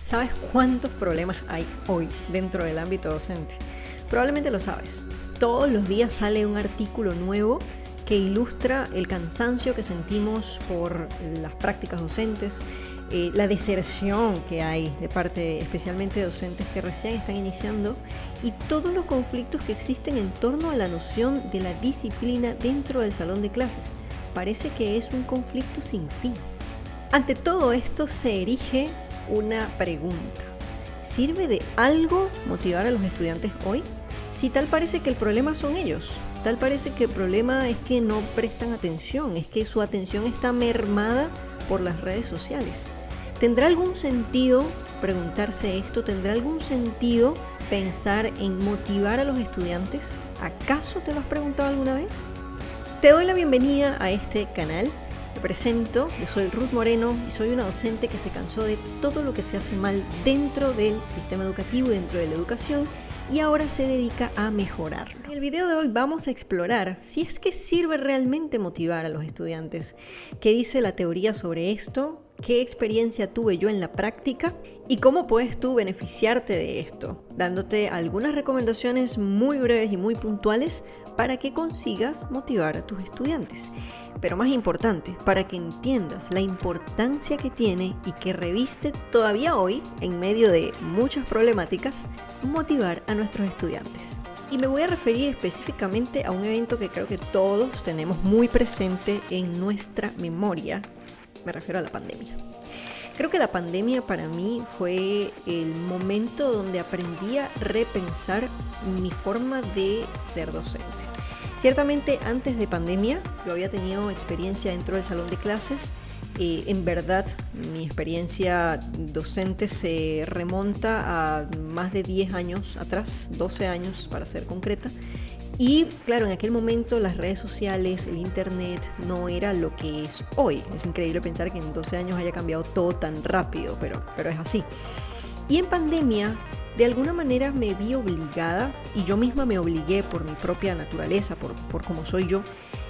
¿Sabes cuántos problemas hay hoy dentro del ámbito docente? Probablemente lo sabes. Todos los días sale un artículo nuevo que ilustra el cansancio que sentimos por las prácticas docentes, la deserción que hay de parte especialmente de docentes que recién están iniciando y todos los conflictos que existen en torno a la noción de la disciplina dentro del salón de clases. Parece que es un conflicto sin fin. Ante todo esto se erige una pregunta. ¿Sirve de algo motivar a los estudiantes hoy? Si tal parece que el problema son ellos, tal parece que el problema es que no prestan atención, es que su atención está mermada por las redes sociales. ¿Tendrá algún sentido preguntarse esto? ¿Tendrá algún sentido pensar en motivar a los estudiantes? ¿Acaso te lo has preguntado alguna vez? Te doy la bienvenida a este canal. Me presento, yo soy Ruth Moreno y soy una docente que se cansó de todo lo que se hace mal dentro del sistema educativo y dentro de la educación y ahora se dedica a mejorarlo. En el video de hoy vamos a explorar si es que sirve realmente motivar a los estudiantes, qué dice la teoría sobre esto, qué experiencia tuve yo en la práctica y cómo puedes tú beneficiarte de esto, dándote algunas recomendaciones muy breves y muy puntuales para que consigas motivar a tus estudiantes. Pero más importante, para que entiendas la importancia que tiene y que reviste todavía hoy, en medio de muchas problemáticas, motivar a nuestros estudiantes. Y me voy a referir específicamente a un evento que creo que todos tenemos muy presente en nuestra memoria. Me refiero a la pandemia. Creo que la pandemia para mí fue el momento donde aprendí a repensar mi forma de ser docente. Ciertamente antes de pandemia yo había tenido experiencia dentro del salón de clases. En verdad mi experiencia docente se remonta a más de 10 años atrás, 12 años para ser concreta. Y claro, en aquel momento las redes sociales, el internet no era lo que es hoy. Es increíble pensar que en 12 años haya cambiado todo tan rápido, pero es así. Y en pandemia, de alguna manera me vi obligada, y yo misma me obligué por mi propia naturaleza, por cómo soy yo,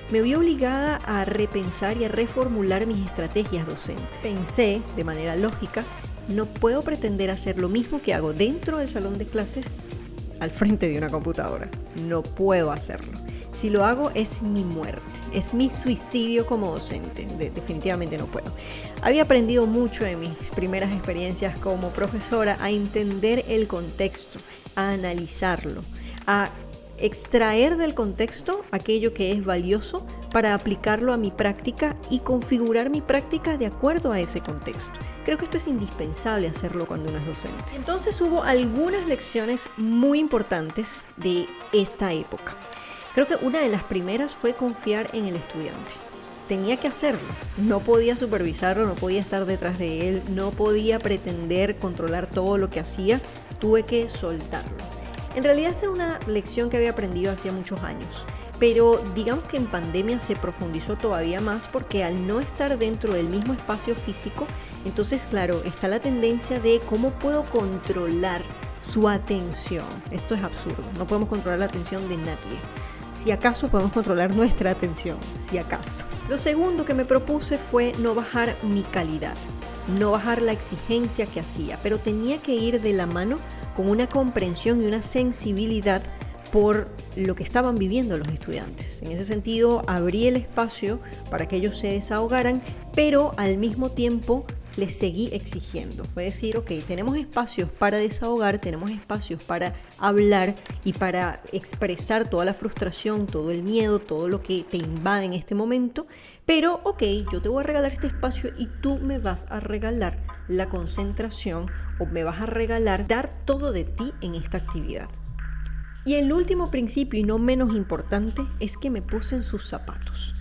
me vi obligada a repensar y a reformular mis estrategias docentes. Pensé de manera lógica, no puedo pretender hacer lo mismo que hago dentro del salón de clases al frente de una computadora. No puedo hacerlo. Si lo hago es mi muerte, es mi suicidio como docente. Definitivamente no puedo. Había aprendido mucho en mis primeras experiencias como profesora a entender el contexto, a analizarlo, a extraer del contexto aquello que es valioso para aplicarlo a mi práctica y configurar mi práctica de acuerdo a ese contexto. Creo que esto es indispensable hacerlo cuando uno es docente. Entonces hubo algunas lecciones muy importantes de esta época. Creo que una de las primeras fue confiar en el estudiante. Tenía que hacerlo, no podía supervisarlo, no podía estar detrás de él, no podía pretender controlar todo lo que hacía, tuve que soltarlo. En realidad esta era una lección que había aprendido hacía muchos años, pero digamos que en pandemia se profundizó todavía más porque al no estar dentro del mismo espacio físico, entonces claro, está la tendencia de cómo puedo controlar su atención. Esto es absurdo, no podemos controlar la atención de nadie. Si acaso podemos controlar nuestra atención, si acaso. Lo segundo que me propuse fue no bajar mi calidad, no bajar la exigencia que hacía, pero tenía que ir de la mano con una comprensión y una sensibilidad por lo que estaban viviendo los estudiantes. En ese sentido, abrí el espacio para que ellos se desahogaran, pero al mismo tiempo les seguí exigiendo. Fue decir, ok, tenemos espacios para desahogar, tenemos espacios para hablar y para expresar toda la frustración, todo el miedo, todo lo que te invade en este momento, pero ok, yo te voy a regalar este espacio y tú me vas a regalar la concentración o me vas a regalar dar todo de ti en esta actividad. Y el último principio y no menos importante es que me puse en sus zapatos.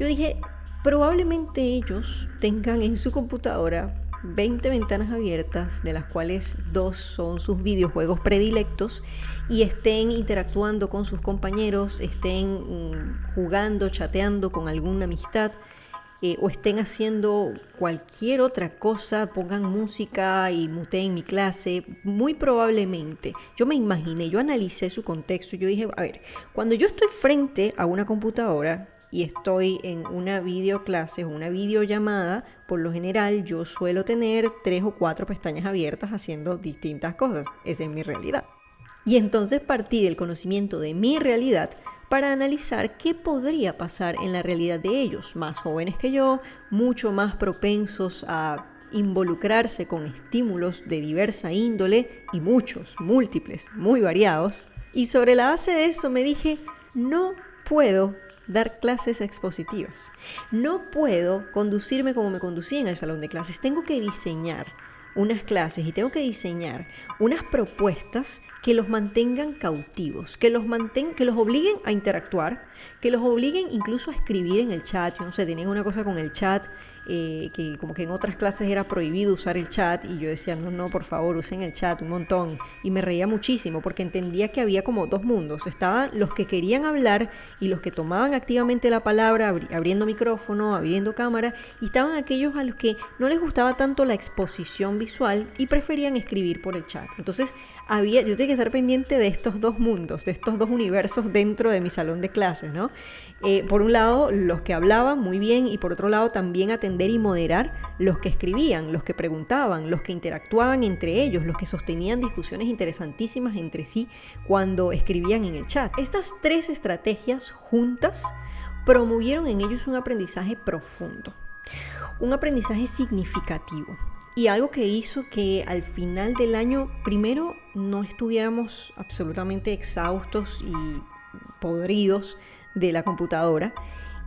Yo dije, probablemente ellos tengan en su computadora 20 ventanas abiertas, de las cuales 2 son sus videojuegos predilectos, y estén interactuando con sus compañeros, estén jugando, chateando con alguna amistad, o estén haciendo cualquier otra cosa, pongan música y muteen mi clase. Muy probablemente, yo me imaginé, yo analicé su contexto y yo dije, a ver, cuando yo estoy frente a una computadora y estoy en una videoclase o una videollamada, por lo general yo suelo tener 3 o 4 pestañas abiertas haciendo distintas cosas. Esa es mi realidad. Y entonces partí del conocimiento de mi realidad para analizar qué podría pasar en la realidad de ellos, más jóvenes que yo, mucho más propensos a involucrarse con estímulos de diversa índole y muchos, múltiples, muy variados. Y sobre la base de eso me dije, no puedo dar clases expositivas. No puedo conducirme como me conducí en el salón de clases. Tengo que diseñar unas clases y tengo que diseñar unas propuestas que los mantengan cautivos, que los obliguen a interactuar, que los obliguen incluso a escribir en el chat. Yo no sé, tenían una cosa con el chat, que como que en otras clases era prohibido usar el chat, y yo decía, no, por favor, usen el chat un montón. Y me reía muchísimo porque entendía que había como dos mundos. Estaban los que querían hablar y los que tomaban activamente la palabra, abriendo micrófono, abriendo cámara, y estaban aquellos a los que no les gustaba tanto la exposición visual y preferían escribir por el chat. Entonces yo tenía que estar pendiente de estos dos mundos, de estos dos universos dentro de mi salón de clases, ¿no? Por un lado, los que hablaban muy bien, y por otro lado también atender y moderar los que escribían, los que preguntaban, los que interactuaban entre ellos, los que sostenían discusiones interesantísimas entre sí cuando escribían en el chat. Estas 3 estrategias juntas promovieron en ellos un aprendizaje profundo, un aprendizaje significativo. Y algo que hizo que al final del año, primero, no estuviéramos absolutamente exhaustos y podridos de la computadora,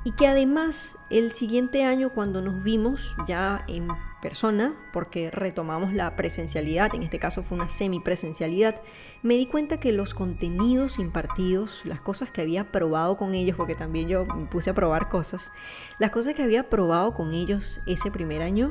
y que además el siguiente año, cuando nos vimos ya en persona, porque retomamos la presencialidad, en este caso fue una semipresencialidad, me di cuenta que los contenidos impartidos, las cosas que había probado con ellos, porque también yo me puse a probar cosas, las cosas que había probado con ellos ese primer año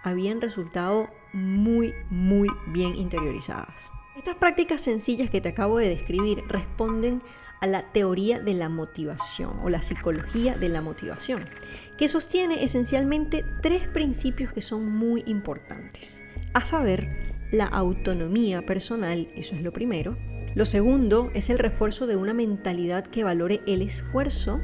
habían resultado muy, muy bien interiorizadas. Estas prácticas sencillas que te acabo de describir responden a la teoría de la motivación o la psicología de la motivación, que sostiene esencialmente 3 principios que son muy importantes. A saber, la autonomía personal, eso es lo primero. Lo segundo es el refuerzo de una mentalidad que valore el esfuerzo.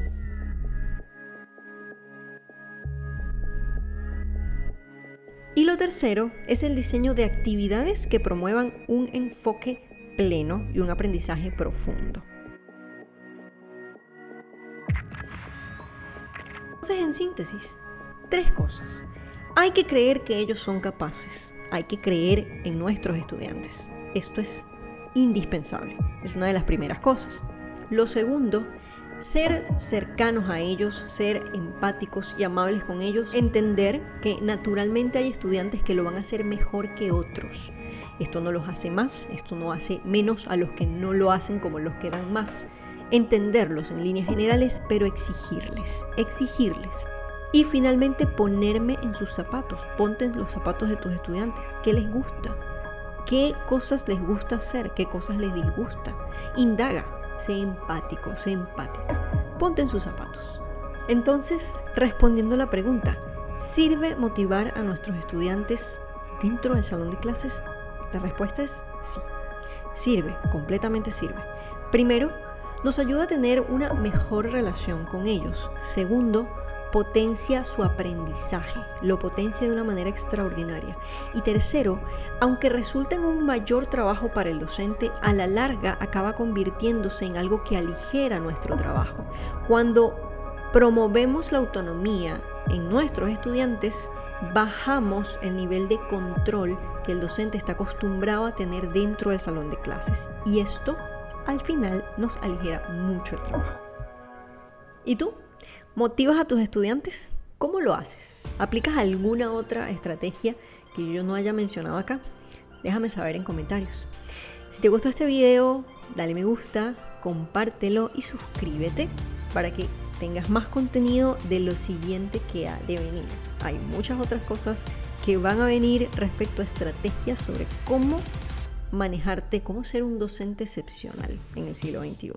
Y lo tercero es el diseño de actividades que promuevan un enfoque pleno y un aprendizaje profundo. Entonces, en síntesis, 3 cosas. Hay que creer que ellos son capaces. Hay que creer en nuestros estudiantes. Esto es indispensable. Es una de las primeras cosas. Lo segundo, ser cercanos a ellos, ser empáticos y amables con ellos, entender que naturalmente hay estudiantes que lo van a hacer mejor que otros. Esto no los hace más, esto no hace menos a los que no lo hacen como los que dan más. Entenderlos en líneas generales, pero exigirles. Y finalmente, ponerme en sus zapatos. Ponte en los zapatos de tus estudiantes. ¿Qué les gusta? ¿Qué cosas les gusta hacer? ¿Qué cosas les disgusta? Indaga. Sé empático, sé empática. Ponte en sus zapatos. Entonces, respondiendo a la pregunta, ¿sirve motivar a nuestros estudiantes dentro del salón de clases? La respuesta es sí. Sirve, completamente sirve. Primero, nos ayuda a tener una mejor relación con ellos. Segundo, potencia su aprendizaje, lo potencia de una manera extraordinaria. Y tercero, aunque resulta en un mayor trabajo para el docente, a la larga acaba convirtiéndose en algo que aligera nuestro trabajo. Cuando promovemos la autonomía en nuestros estudiantes, bajamos el nivel de control que el docente está acostumbrado a tener dentro del salón de clases. Y esto, al final, nos aligera mucho el trabajo. ¿Y tú? ¿Motivas a tus estudiantes? ¿Cómo lo haces? ¿Aplicas alguna otra estrategia que yo no haya mencionado acá? Déjame saber en comentarios. Si te gustó este video, dale me gusta, compártelo y suscríbete para que tengas más contenido de lo siguiente que ha de venir. Hay muchas otras cosas que van a venir respecto a estrategias sobre cómo manejarte, cómo ser un docente excepcional en el siglo XXI.